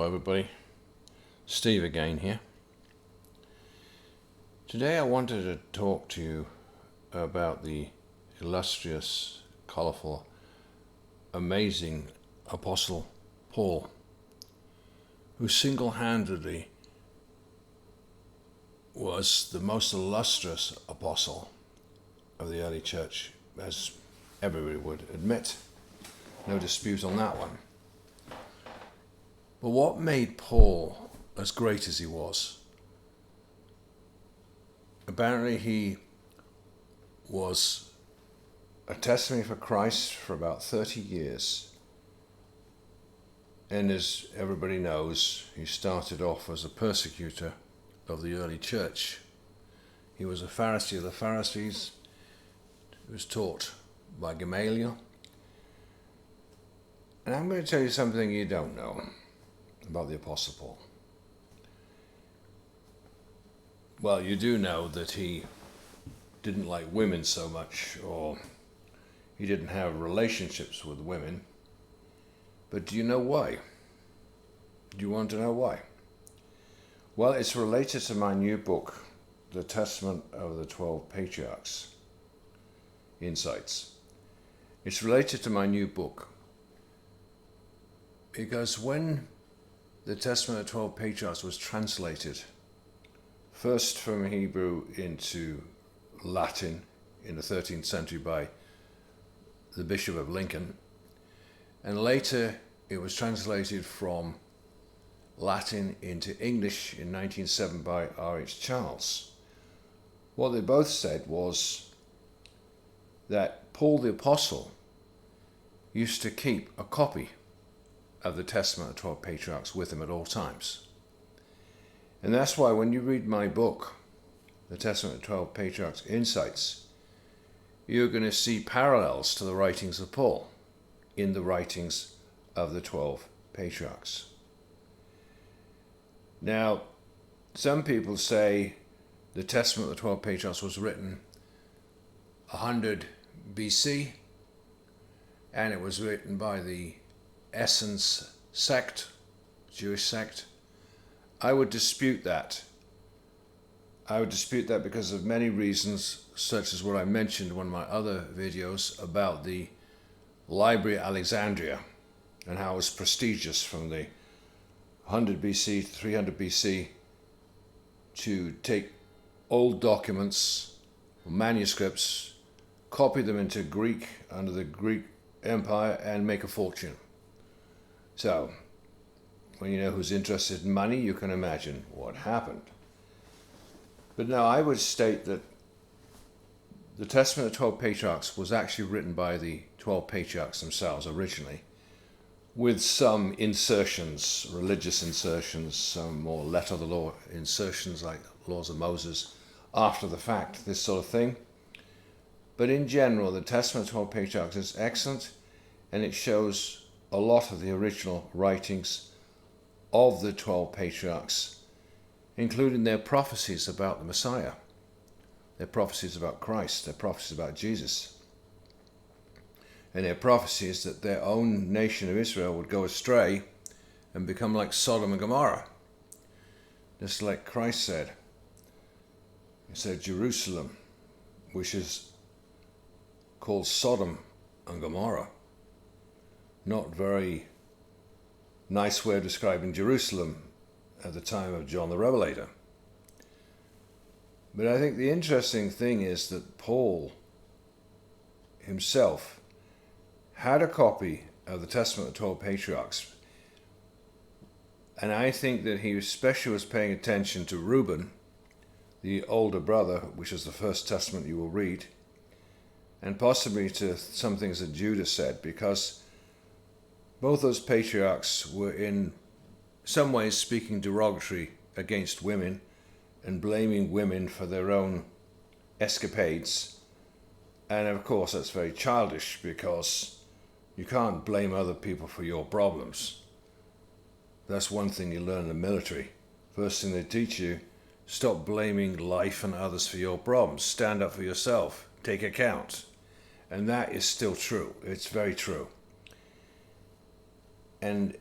everybody. Steve again here. Today I wanted to talk to you about the illustrious, colourful, amazing Apostle Paul, who single-handedly was the most illustrious apostle of the early church, as everybody would admit. No dispute on that one. But what made Paul as great as he was? Apparently he was a testimony for Christ for about 30 years. And as everybody knows, he started off as a persecutor of the early church. He was a Pharisee of the Pharisees. He was taught by Gamaliel. And I'm going to tell you something you don't know about the Apostle Paul. Well, you do know that he didn't like women so much, or he didn't have relationships with women. But do you know why? Do you want to know why? Well, it's related to my new book, The Testament of the 12 Patriarchs, Insights. It's related to my new book because when the Testament of the 12 Patriarchs was translated, first from Hebrew into Latin in the 13th century by the Bishop of Lincoln, and later it was translated from Latin into English in 1907 by R.H. Charles. What they both said was that Paul the Apostle used to keep a copy of the Testament of the 12 Patriarchs with him at all times. And that's why when you read my book, The Testament of the 12 Patriarchs Insights, you're going to see parallels to the writings of Paul in the writings of the 12 Patriarchs. Now, some people say the Testament of the 12 Patriarchs was written 100 BC, and it was written by the Essence sect, Jewish sect. I would dispute that. I would dispute that because of many reasons, such as what I mentioned in one of my other videos about the Library of Alexandria and how it was prestigious from the 100 BC to 300 BC to take old documents, manuscripts, copy them into Greek under the Greek Empire and make a fortune. So, when you know who's interested in money, you can imagine what happened. But now I would state that the Testament of the 12 Patriarchs was actually written by the 12 Patriarchs themselves originally, with some insertions, religious insertions, some more letter of the law insertions like Laws of Moses, after the fact, this sort of thing. But in general, the Testament of the 12 Patriarchs is excellent, and it shows a lot of the original writings of the 12 Patriarchs, including their prophecies about the Messiah, their prophecies about Christ, their prophecies about Jesus, and their prophecies that their own nation of Israel would go astray and become like Sodom and Gomorrah. Just like Christ said. He said, Jerusalem, which is called Sodom and Gomorrah. Not very nice way of describing Jerusalem at the time of John the Revelator. But I think the interesting thing is that Paul himself had a copy of the Testament of the 12 Patriarchs. And I think that he especially was paying attention to Reuben, the older brother, which is the first testament you will read, and possibly to some things that Judah said, because both those patriarchs were in some ways speaking derogatory against women and blaming women for their own escapades. And of course that's very childish, because you can't blame other people for your problems. That's one thing you learn in the military. First thing they teach you, stop blaming life and others for your problems. Stand up for yourself. Take account. And that is still true. It's very true. And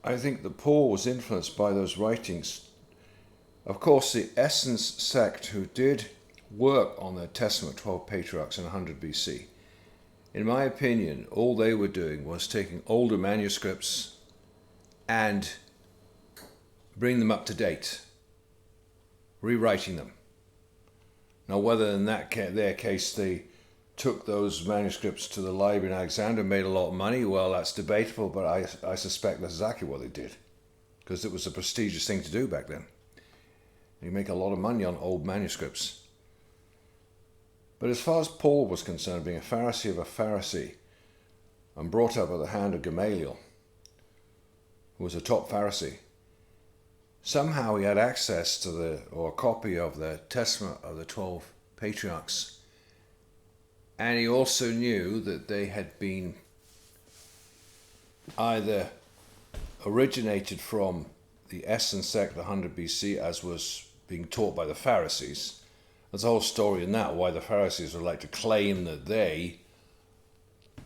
I think that Paul was influenced by those writings. Of course, the Essence sect, who did work on the Testament 12 Patriarchs in 100 BC, in my opinion, all they were doing was taking older manuscripts and bring them up to date, rewriting them. Now, whether in their case they took those manuscripts to the library in Alexandria and made a lot of money, well, that's debatable, but I suspect that's exactly what they did, because it was a prestigious thing to do back then. You make a lot of money on old manuscripts. But as far as Paul was concerned, being a Pharisee of a Pharisee and brought up at the hand of Gamaliel, who was a top Pharisee, somehow he had access to a copy of the Testament of the 12 Patriarchs. And he also knew that they had been either originated from the Essence sect 100 BC, as was being taught by the Pharisees. There's a whole story in that, why the Pharisees would like to claim that they,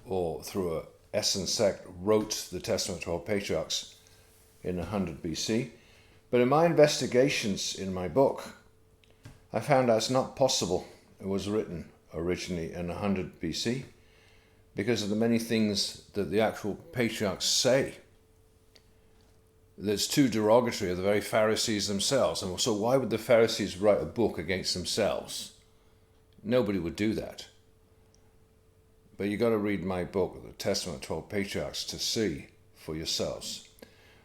or through an Essence sect, wrote the Testament of 12 Patriarchs in 100 BC. But in my investigations in my book, I found that's not possible. It was written originally in 100 BC because of the many things that the actual patriarchs say that's too derogatory of the very Pharisees themselves. And so why would the Pharisees write a book against themselves? Nobody would do that. But you've got to read my book, The Testament of 12 Patriarchs, to see for yourselves.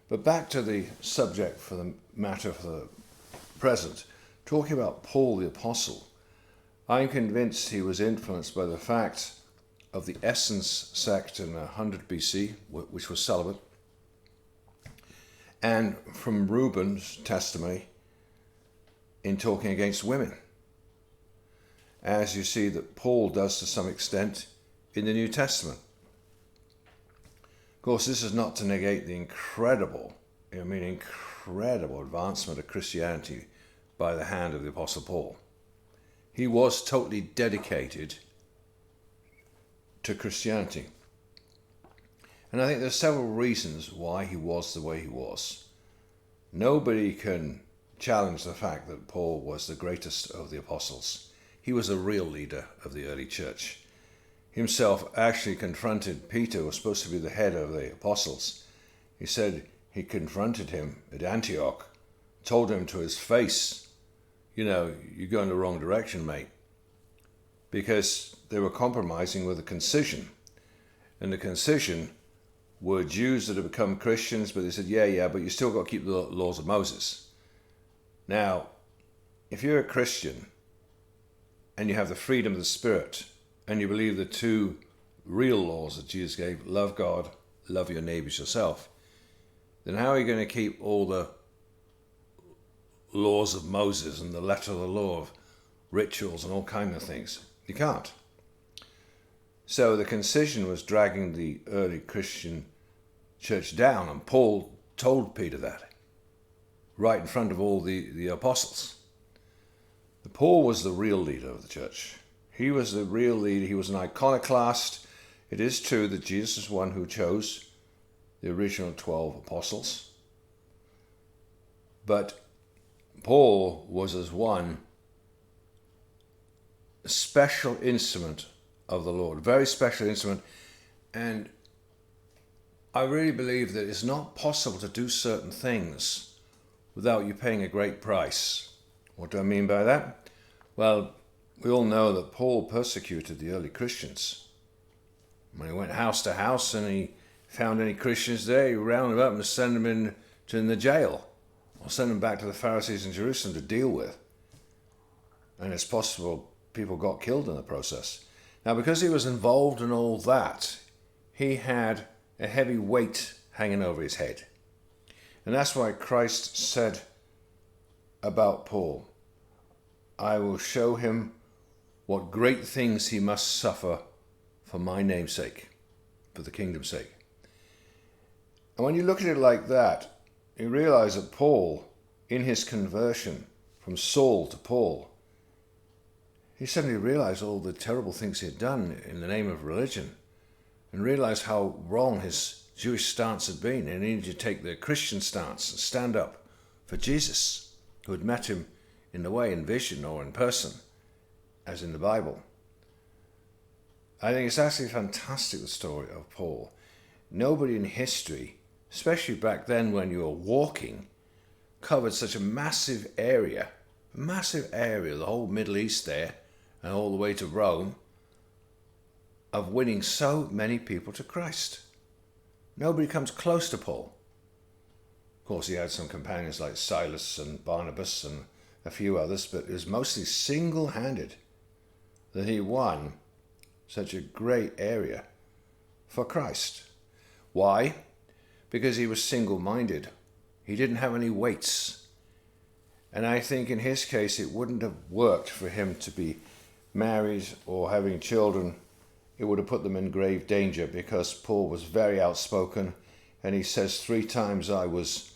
But back to the subject for the matter for the present, talking about Paul the Apostle. I'm convinced he was influenced by the fact of the Essence sect in 100 BC, which was celibate, and from Reuben's testimony in talking against women, as you see that Paul does to some extent in the New Testament. Of course, this is not to negate the incredible advancement of Christianity by the hand of the Apostle Paul. He was totally dedicated to Christianity. And I think there's several reasons why he was the way he was. Nobody can challenge the fact that Paul was the greatest of the apostles. He was a real leader of the early church. Himself actually confronted Peter, who was supposed to be the head of the apostles. He said he confronted him at Antioch, told him to his face, you're going the wrong direction, mate. Because they were compromising with the concision. And the concision were Jews that had become Christians, but they said, yeah, but you still got to keep the laws of Moses. Now, if you're a Christian and you have the freedom of the Spirit and you believe the two real laws that Jesus gave, love God, love your neighbors yourself, then how are you going to keep all the laws of Moses and the letter of the law of rituals and all kinds of things? You can't. So the concision was dragging the early Christian church down, and Paul told Peter that right in front of all the apostles. Paul was the real leader of the church. He was the real leader. He was an iconoclast. It is true that Jesus is one who chose the original 12 apostles. But Paul was as one special instrument of the Lord, very special instrument. And I really believe that it's not possible to do certain things without you paying a great price. What do I mean by that? Well, we all know that Paul persecuted the early Christians. When he went house to house and he found any Christians there, he rounded them up and sent them in the jail, or sent them back to the Pharisees in Jerusalem to deal with. And it's possible people got killed in the process. Now, because he was involved in all that, he had a heavy weight hanging over his head. And that's why Christ said about Paul, I will show him what great things he must suffer for my name's sake, for the kingdom's sake. And when you look at it like that, you realize that Paul, in his conversion from Saul to Paul, he suddenly realized all the terrible things he had done in the name of religion, and realized how wrong his Jewish stance had been, and he needed to take the Christian stance and stand up for Jesus, who had met him in the way, in vision or in person, as in the Bible. I think it's actually fantastic, the story of Paul. Nobody in history, especially back then when you were walking, covered such a massive area, the whole Middle East there, and all the way to Rome, of winning so many people to Christ. Nobody comes close to Paul. Of course, he had some companions like Silas and Barnabas and a few others, but it was mostly single-handed that he won such a great area for Christ. Why? Because he was single-minded. He didn't have any weights. And I think in his case it wouldn't have worked for him to be married or having children. It would have put them in grave danger, because Paul was very outspoken, and he says 3 times I was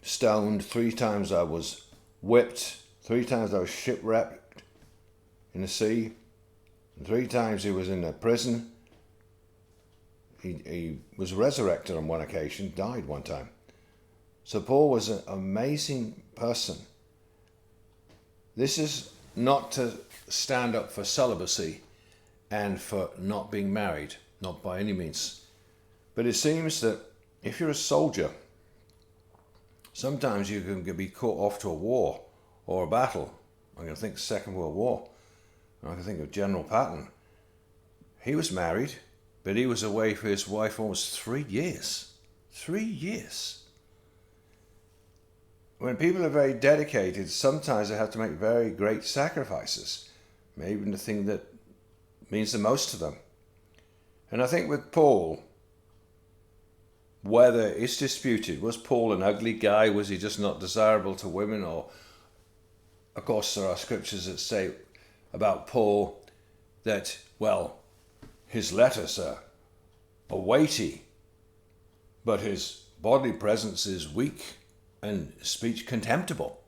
stoned, 3 times I was whipped, 3 times I was shipwrecked in the sea, and 3 times he was in a prison. He was resurrected on one occasion, died one time. So Paul was an amazing person. This is not to stand up for celibacy and for not being married, not by any means. But it seems that if you're a soldier, sometimes you can be caught off to a war or a battle. I'm going to think Second World War. I can think of General Patton. He was married, but he was away for his wife almost 3 years. 3 years. When people are very dedicated, sometimes they have to make very great sacrifices, maybe the thing that means the most to them. And I think with Paul, whether it's disputed, was Paul an ugly guy? Was he just not desirable to women? Or, of course, there are scriptures that say about Paul that, well, his letters are weighty, but his bodily presence is weak and speech contemptible.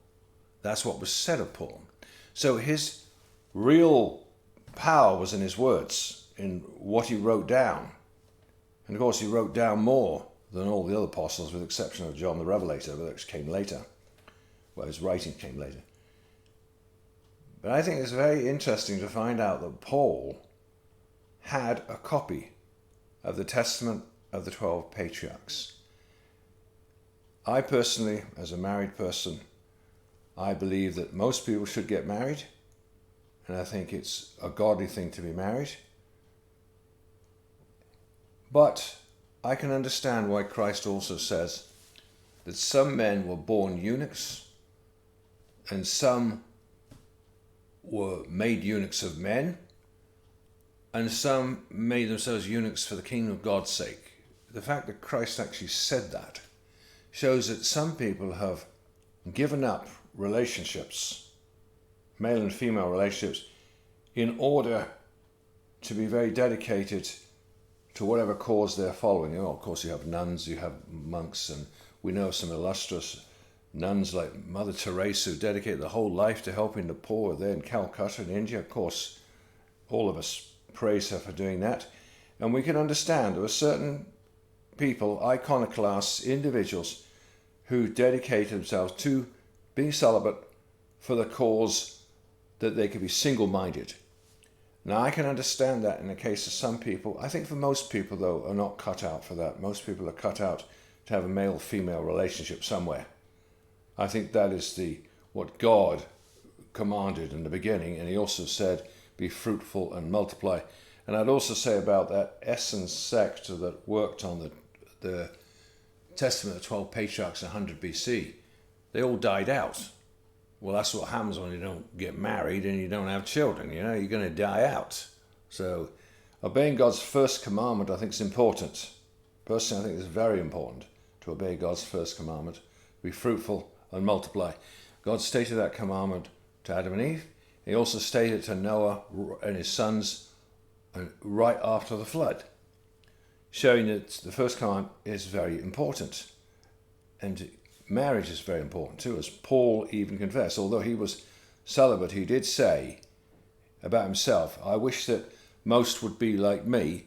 That's what was said of Paul. So his real power was in his words, in what he wrote down. And of course he wrote down more than all the other apostles, with the exception of John the Revelator, which came later. Well, his writing came later. But I think it's very interesting to find out that Paul had a copy of the Testament of the 12 Patriarchs. I personally, as a married person, I believe that most people should get married, and I think it's a godly thing to be married. But I can understand why Christ also says that some men were born eunuchs, and some were made eunuchs of men, and some made themselves eunuchs for the kingdom of God's sake. The fact that Christ actually said that shows that some people have given up relationships, male and female relationships, in order to be very dedicated to whatever cause they're following. You know, of course, you have nuns, you have monks, and we know some illustrious nuns like Mother Teresa, who dedicated their whole life to helping the poor there in Calcutta in India. Of course, all of us praise her for doing that. And we can understand there were certain people, iconoclasts, individuals, who dedicated themselves to being celibate for the cause that they could be single-minded. Now, I can understand that in the case of some people. I think for most people, though, are not cut out for that. Most people are cut out to have a male-female relationship somewhere. I think that is what God commanded in the beginning, and he also said, be fruitful and multiply. And I'd also say about that Essence sect that worked on the Testament of the 12 Patriarchs in 100 BC, they all died out. Well, that's what happens when you don't get married and you don't have children. You know, you're going to die out. So obeying God's first commandment, I think, is important. Personally, I think it's very important to obey God's first commandment. Be fruitful and multiply. God stated that commandment to Adam and Eve. He also stated it to Noah and his sons right after the flood, showing that the first command is very important. And marriage is very important too, as Paul even confessed. Although he was celibate, he did say about himself, I wish that most would be like me,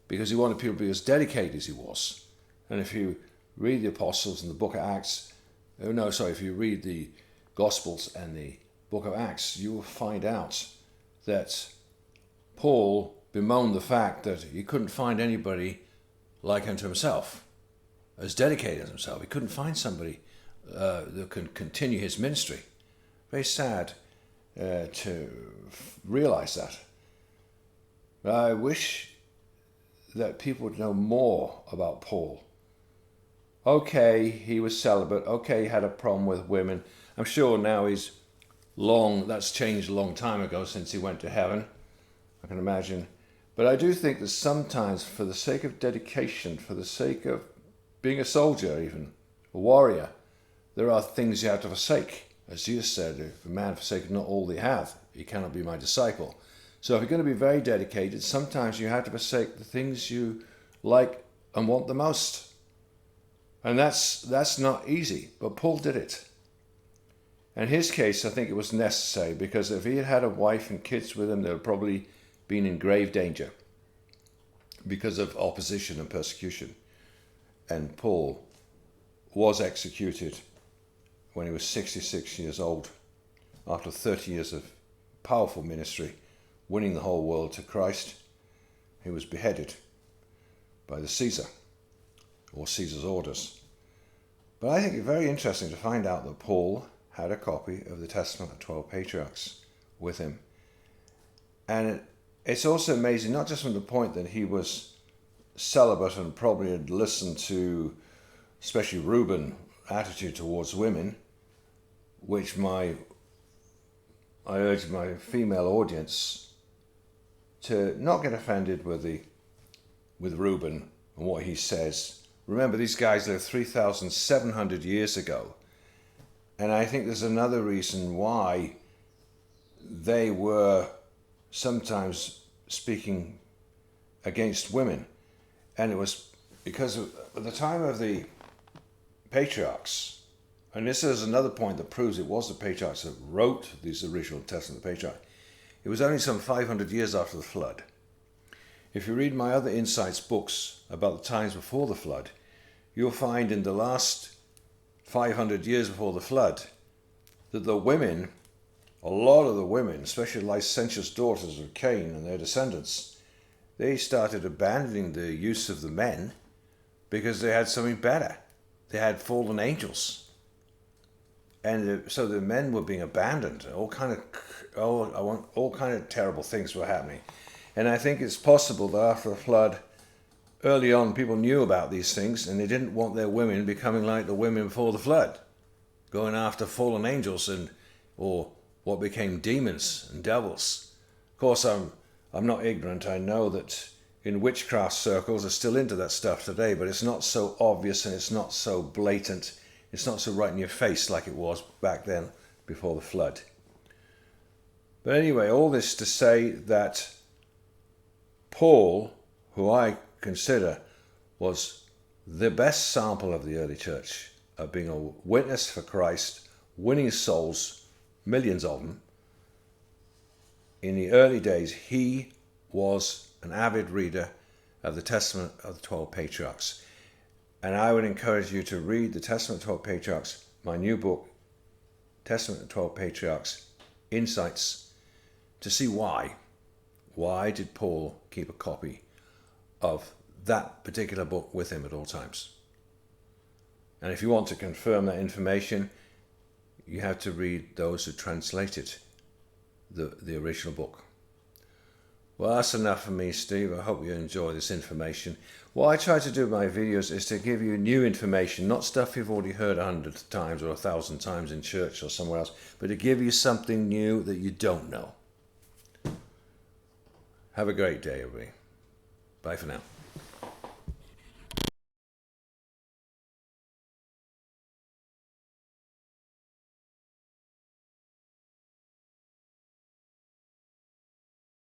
because he wanted people to be as dedicated as he was. And if you read the Apostles and the book of Acts, if you read the Gospels and the book of Acts, you will find out that Paul bemoaned the fact that he couldn't find anybody like unto himself, as dedicated as himself. He couldn't find somebody that could continue his ministry. Very sad to realize that. But I wish that people would know more about Paul. Okay, he was celibate. Okay, he had a problem with women. I'm sure now that's changed a long time ago since he went to heaven, I can imagine. But I do think that sometimes, for the sake of dedication, for the sake of being a soldier even, a warrior, there are things you have to forsake. As Jesus said, if a man forsaketh not all they have, he cannot be my disciple. So if you're going to be very dedicated, sometimes you have to forsake the things you like and want the most. And that's not easy, but Paul did it. In his case, I think it was necessary, because if he had had a wife and kids with him, they would probably been in grave danger because of opposition and persecution. And Paul was executed when he was 66 years old, after 30 years of powerful ministry, winning the whole world to Christ. He was beheaded by the Caesar, or Caesar's orders. But I think it's very interesting to find out that Paul had a copy of the Testament of 12 Patriarchs with him. And it's also amazing, not just from the point that he was celibate and probably had listened to, especially Reuben's attitude towards women, which I urge my female audience to not get offended with Reuben and what he says. Remember, these guys lived 3,700 years ago. And I think there's another reason why they were sometimes speaking against women. And it was because at the time of the Patriarchs, and this is another point that proves it was the Patriarchs that wrote these original Testament of the Patriarchs, it was only some 500 years after the flood. If you read my other Insights books about the times before the flood, you'll find in the last 500 years before the flood that the women, a lot of the women, especially licentious daughters of Cain and their descendants, they started abandoning the use of the men because they had something better. They had fallen angels. And so the men were being abandoned. All kind of terrible things were happening. And I think it's possible that after the flood, early on, people knew about these things, and they didn't want their women becoming like the women before the flood, going after fallen angels or what became demons and devils. Of course, I'm not ignorant. I know that in witchcraft circles are still into that stuff today, but it's not so obvious and it's not so blatant. It's not so right in your face like it was back then before the flood. But anyway, all this to say that Paul, who I consider was the best sample of the early church, of being a witness for Christ, winning souls, millions of them. In the early days, he was an avid reader of the Testament of the 12 Patriarchs. And I would encourage you to read the Testament of the 12 Patriarchs, my new book, Testament of the 12 Patriarchs, Insights, to see why. Why did Paul keep a copy of that particular book with him at all times? And if you want to confirm that information, you have to read those who translated the original book. Well, that's enough for me, Steve. I hope you enjoy this information. What I try to do with my videos is to give you new information, not stuff you've already heard 100 times or 1,000 times in church or somewhere else, but to give you something new that you don't know. Have a great day, everybody. Bye for now.